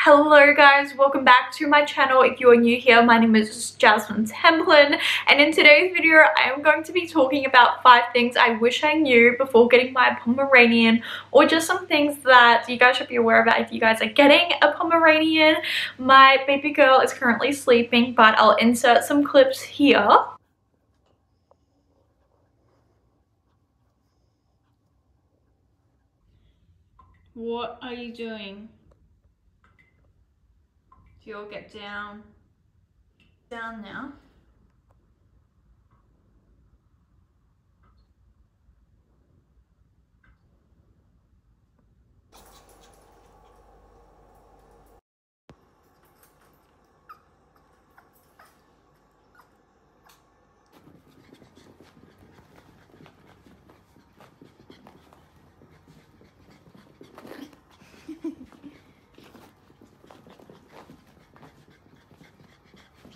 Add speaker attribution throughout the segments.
Speaker 1: Hello guys, welcome back to my channel. If you are new here, my name is Jasmine Templin, and in today's video I am going to be talking about 5 things I wish I knew before getting my Pomeranian, or just some things that you guys should be aware about if you guys are getting a Pomeranian. My baby girl is currently sleeping, but I'll insert some clips here. What are you doing? You'll get down now.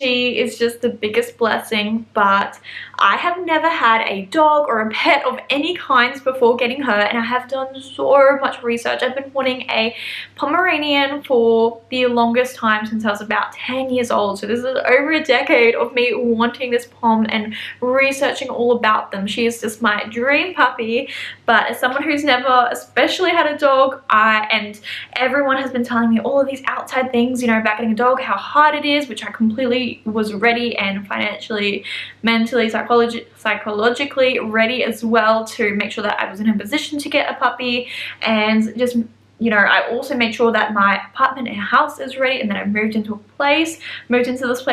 Speaker 1: She is just the biggest blessing, but I have never had a dog or a pet of any kinds before getting her, and I have done so much research. I've been wanting a Pomeranian for the longest time, since I was about 10 years old. So this is over a decade of me wanting this Pom and researching all about them. She is just my dream puppy, but as someone who's never especially had a dog, and everyone has been telling me all of these outside things, you know, about getting a dog, how hard it is, which I completely was ready, and financially, mentally, psychologically ready as well to make sure that I was in a position to get a puppy. And just, you know, I also made sure that my apartment and house is ready, and then I moved into this place,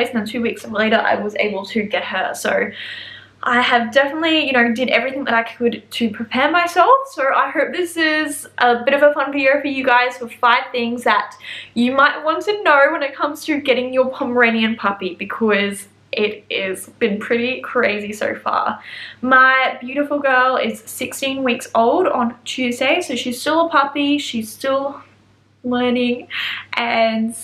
Speaker 1: and then 2 weeks later I was able to get her. So I have definitely, you know, did everything that I could to prepare myself. So I hope this is a bit of a fun video for you guys, with 5 things that you might want to know when it comes to getting your Pomeranian puppy, because it has been pretty crazy so far. My beautiful girl is 16 weeks old on Tuesday, so she's still a puppy. She's still learning and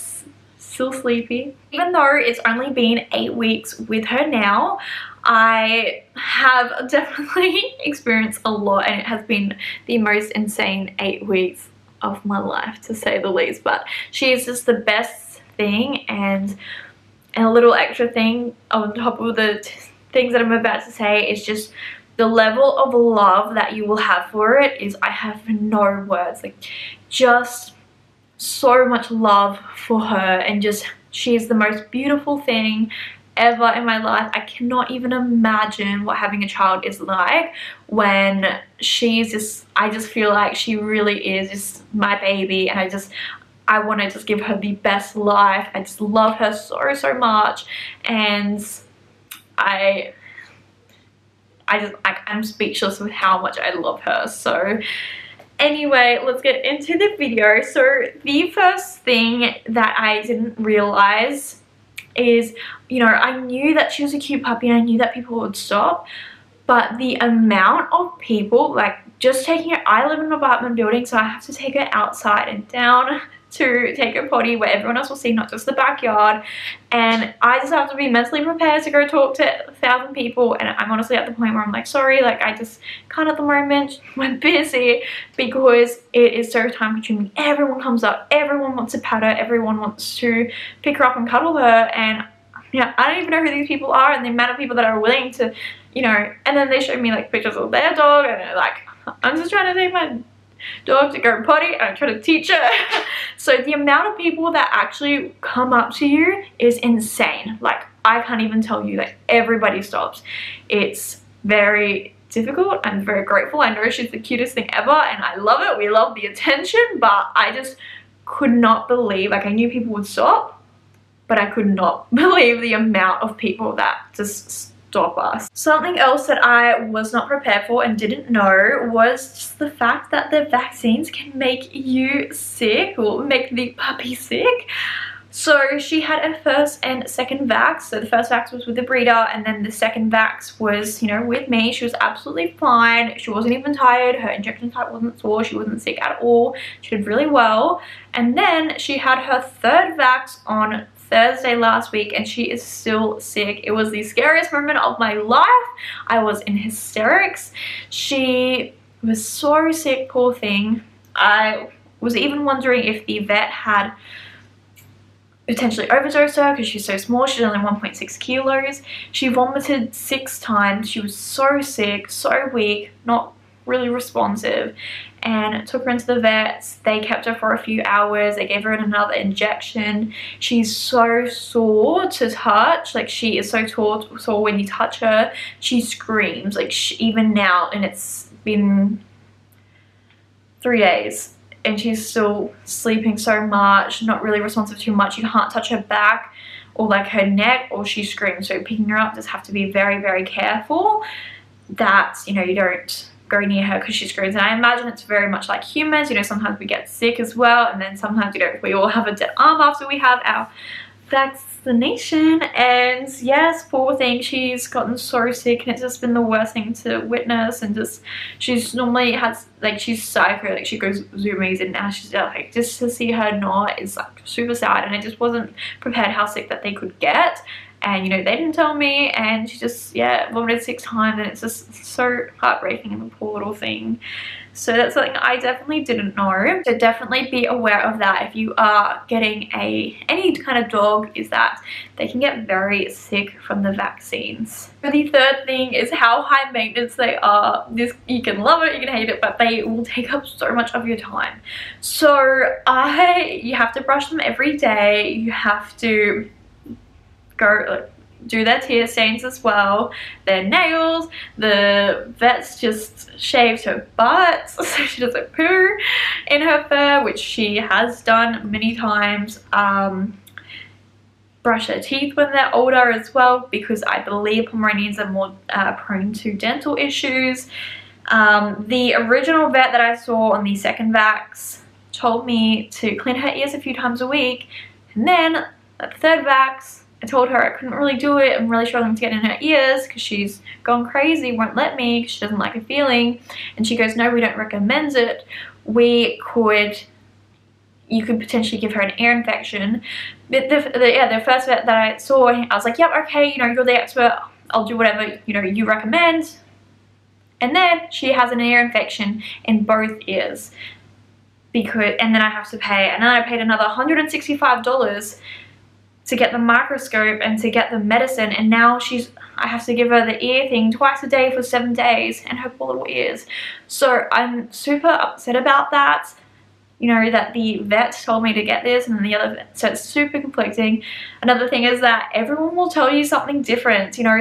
Speaker 1: still sleepy. Even though it's only been 8 weeks with her now, I have definitely experienced a lot, and it has been the most insane 8 weeks of my life, to say the least. But she is just the best thing, and a little extra thing on top of the things that I'm about to say is just the level of love that you will have for it is, I have no words. Like, just so much love for her, and just, she is the most beautiful thing ever in my life. I cannot even imagine what having a child is like, when she's just, I just feel like she really is just my baby, and I want to just give her the best life. I just love her so much, and I'm speechless with how much I love her. So anyway, let's get into the video. So the first thing that I didn't realize is, you know, I knew that she was a cute puppy, and I knew that people would stop, but the amount of people, like, just taking her, I live in an apartment building, so I have to take her outside and down to take her potty where everyone else will see, not just the backyard, and I just have to be mentally prepared to go talk to 1,000 people. And I'm honestly at the point where I'm like, sorry, like, I just can't at the moment, we're busy, because it is so time consuming. Everyone comes up, everyone wants to pat her, everyone wants to pick her up and cuddle her, and you know, I don't even know who these people are, and the amount of people that are willing to, you know, and then they show me like pictures of their dog, and they're like, I'm just trying to take my dog to go potty, and I'm trying to teach her. So the amount of people that actually come up to you is insane. Like, I can't even tell you that everybody stops. It's very difficult. I'm very grateful. I know she's the cutest thing ever, and I love it. We love the attention, but I just could not believe, like, I knew people would stop, but I could not believe the amount of people that just stop us. Something else that I was not prepared for and didn't know was just the fact that the vaccines can make you sick, or make the puppy sick. So she had her first and second vax. So the first vax was with the breeder, and then the second vax was, you know, with me. She was absolutely fine. She wasn't even tired. Her injection site wasn't sore. She wasn't sick at all. She did really well. And then she had her third vax on Thursday last week, and she is still sick. It was the scariest moment of my life. I was in hysterics. She was so sick, poor thing. I was even wondering if the vet had potentially overdosed her because she's so small. She's only 1.6 kilos. She vomited 6 times. She was so sick, so weak, not really responsive, and took her into the vets. They kept her for a few hours. They gave her another injection. She's so sore to touch. Like, she is so sore when you touch her. She screams, like, even now, and it's been 3 days and she's still sleeping so much, not really responsive too much. You can't touch her back or like her neck, or she screams. So picking her up, just have to be very, very careful that, you know, you don't go near her because she screams. And I imagine it's very much like humans, you know, sometimes we get sick as well, and then sometimes, you know, we all have a dead arm after we have our vaccination. And yes, poor thing, she's gotten so sick, and it's just been the worst thing to witness. And just, she's normally has, like, she's psycho, like, she goes zoomies, and now she's like, just to see her not is like super sad. And I just wasn't prepared how sick that they could get. And, you know, they didn't tell me, and she just, yeah, vomited 6 times, and it's just so heartbreaking, and the poor little thing. So that's something I definitely didn't know. So definitely be aware of that if you are getting any kind of dog, is that they can get very sick from the vaccines. So the third thing is how high maintenance they are. This, you can love it, you can hate it, but they will take up so much of your time. So you have to brush them every day. You have to go do their tear stains as well, their nails. The vets just shaved her butt so she doesn't poo in her fur, which she has done many times. Brush her teeth when they're older as well, because I believe Pomeranians are more prone to dental issues. The original vet that I saw on the second vax told me to clean her ears a few times a week, and then at the third vax I told her I couldn't really do it. I'm really struggling to get in her ears because she's gone crazy, won't let me because she doesn't like a feeling. And she goes, no, we don't recommend it. You could potentially give her an ear infection. But the first vet that I saw, I was like, yep, okay, you know, you're the expert. I'll do whatever, you know, you recommend. And then she has an ear infection in both ears. And then I have to pay, and then I paid another $165 to get the microscope and to get the medicine, and now I have to give her the ear thing twice a day for 7 days, and her poor little ears. So I'm super upset about that, you know, that the vet told me to get this and then the other vet, so it's super conflicting. Another thing is that everyone will tell you something different, you know,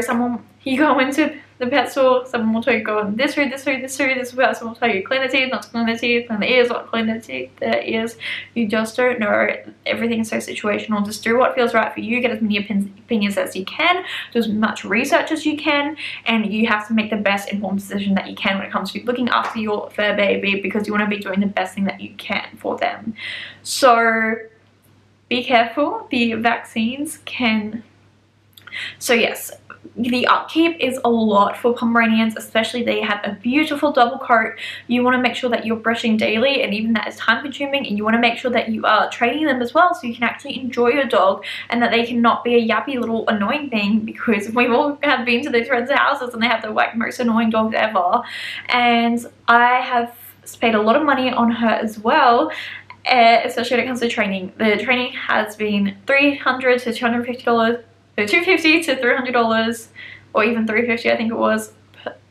Speaker 1: you go into the pet store, someone will tell you go on this route, this route, this route, this route. Someone will tell you clean the teeth, not to clean the teeth, clean the ears, not to clean the teeth, the ears. You just don't know. Everything's so situational. Just do what feels right for you. Get as many opinions as you can. Do as much research as you can. And you have to make the best informed decision that you can when it comes to looking after your fur baby, because you want to be doing the best thing that you can for them. So be careful. The vaccines can... So yes, the upkeep is a lot for Pomeranians, especially they have a beautiful double coat. You want to make sure that you're brushing daily, and even that is time consuming, and you want to make sure that you are training them as well so you can actually enjoy your dog, and that they cannot be a yappy little annoying thing, because we've all have been to these friends' houses and they have the like most annoying dogs ever. And I have paid a lot of money on her as well. Especially when it comes to training. The training has been $300 to $250, so $250 to $300, or even $350 I think it was,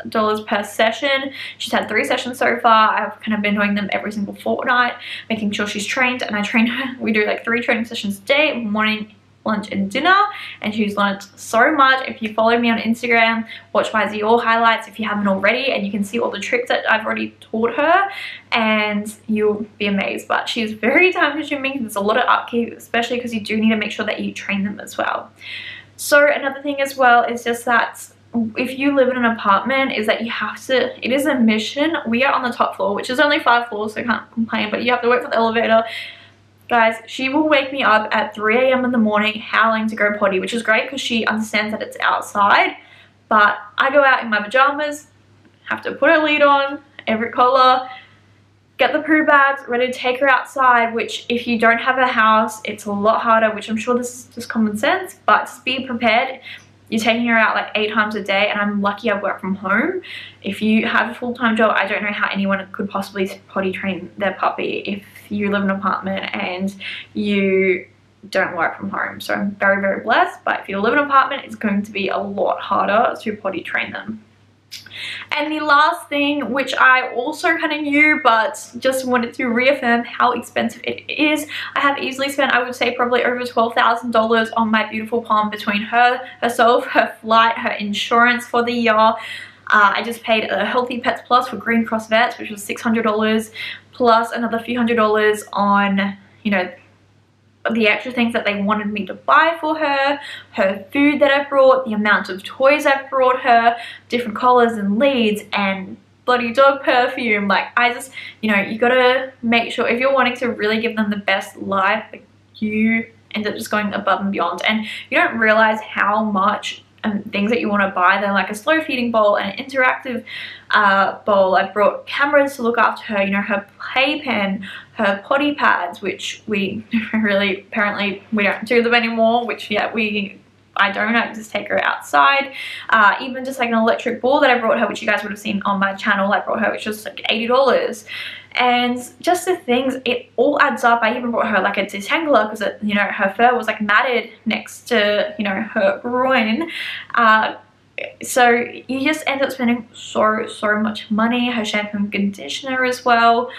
Speaker 1: dollars per session. She's had 3 sessions so far. I've kind of been doing them every single fortnight, making sure she's trained, and I train her. We do like 3 training sessions a day, morning, lunch and dinner, and she's learned so much. If you follow me on Instagram, watch my all highlights if you haven't already, and you can see all the tricks that I've already taught her, and you'll be amazed. But she's very time consuming. There's a lot of upkeep, especially because you do need to make sure that you train them as well. So another thing as well is just that if you live in an apartment, is that you have to, it is a mission. We are on the top floor, which is only 5 floors, so I can't complain, but you have to wait for the elevator. Guys, she will wake me up at 3 AM in the morning howling to go potty, which is great because she understands that it's outside. But I go out in my pajamas, have to put her lead on, every collar, get the poo bags, ready to take her outside, which if you don't have a house, it's a lot harder, which I'm sure this is just common sense, but just be prepared. You're taking her out like 8 times a day, and I'm lucky I work from home. If you have a full-time job, I don't know how anyone could possibly potty train their puppy if you live in an apartment and you don't work from home. So I'm very, very blessed. But if you live in an apartment, it's going to be a lot harder to potty train them. And the last thing, which I also kind of knew but just wanted to reaffirm how expensive it is, I have easily spent, I would say, probably over $12,000 on my beautiful Pom, between herself, her flight, her insurance for the year. I just paid a Healthy Pets Plus for Green Cross Vets, which was $600, plus another few $100s on, you know, the extra things that they wanted me to buy for her, her food that I brought, the amount of toys I brought her, different collars and leads, and bloody dog perfume. Like, I just, you know, you gotta make sure if you're wanting to really give them the best life, like, you end up just going above and beyond, and you don't realize how much things that you want to buy. They're like a slow feeding bowl and an interactive bowl. I brought cameras to look after her, you know, her playpen, her potty pads, which we really, apparently we don't do them anymore, which yeah, I don't, I just take her outside. Even just like an electric ball that I brought her, which you guys would have seen on my channel, I brought her, which was like $80. And just the things, it all adds up. I even brought her like a detangler because, you know, her fur was like matted next to, you know, her groin. So you just end up spending so much money. Her shampoo and conditioner as well.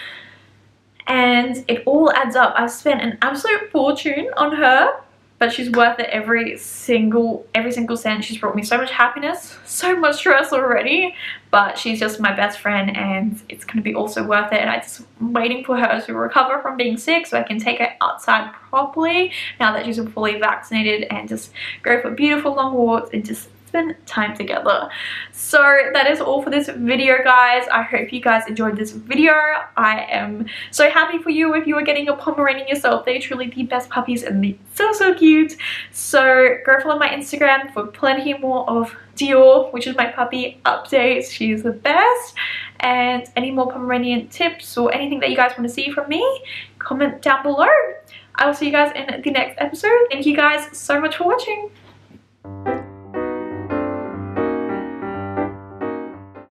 Speaker 1: And it all adds up. I've spent an absolute fortune on her, but she's worth it every single cent. She's brought me so much happiness, so much stress already, but she's just my best friend, and it's going to be also worth it. And I'm waiting for her to recover from being sick so I can take her outside properly now that she's fully vaccinated, and just go for beautiful long walks and just spend time together. So that is all for this video, guys. I hope you guys enjoyed this video. I am so happy for you if you are getting a Pomeranian yourself. They're truly the best puppies and they're so cute. So go follow my Instagram for plenty more of Dior, which is my puppy, updates. She's the best. And any more Pomeranian tips or anything that you guys want to see from me, comment down below. I will see you guys in the next episode. Thank you guys so much for watching.